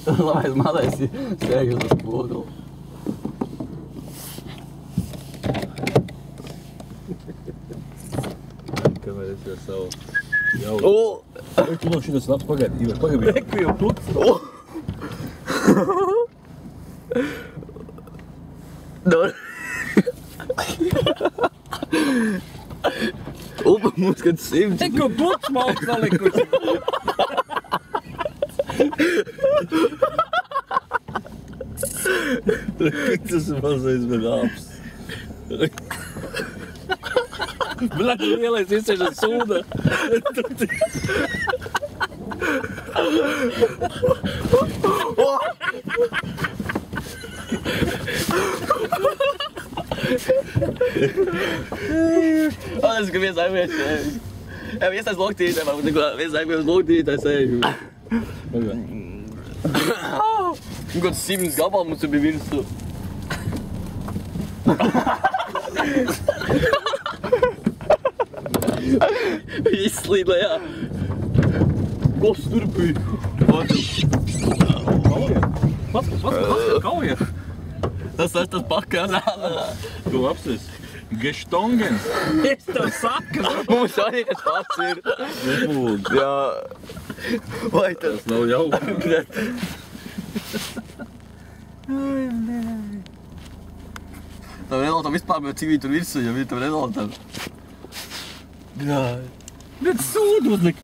Labais malais sēž uz spoguļu. Kamēr es jau savu jau... Vai tu no šitas labs pagaidi, Ivar, pagaidi. Reku jau tuts. Upa mums, kad 100. Reku jau tuts malks salikuši. Tas ir mazais begāps. Bļaļ, lielais izsēž uz sūda. Es ka viens aimiet sēž. Viens tais loktītē, man viens aimiet uz loktītē sēž. Kaut 100 gabalu mums bija virsū. Viņi izslīd lejā. Kas tur bija? Kaujiet, kaujiet. Tas pakaļ. Tu apsies. Gestongens. Es tev saku. Mums arī kas pats ir. Nebūd. Jā. Vai tas? Tas nav jauki. Tam Renaltam vispār bija cik viņi tur virsū, ja viņi tam Renaltam. Bet sūdu uzlikt.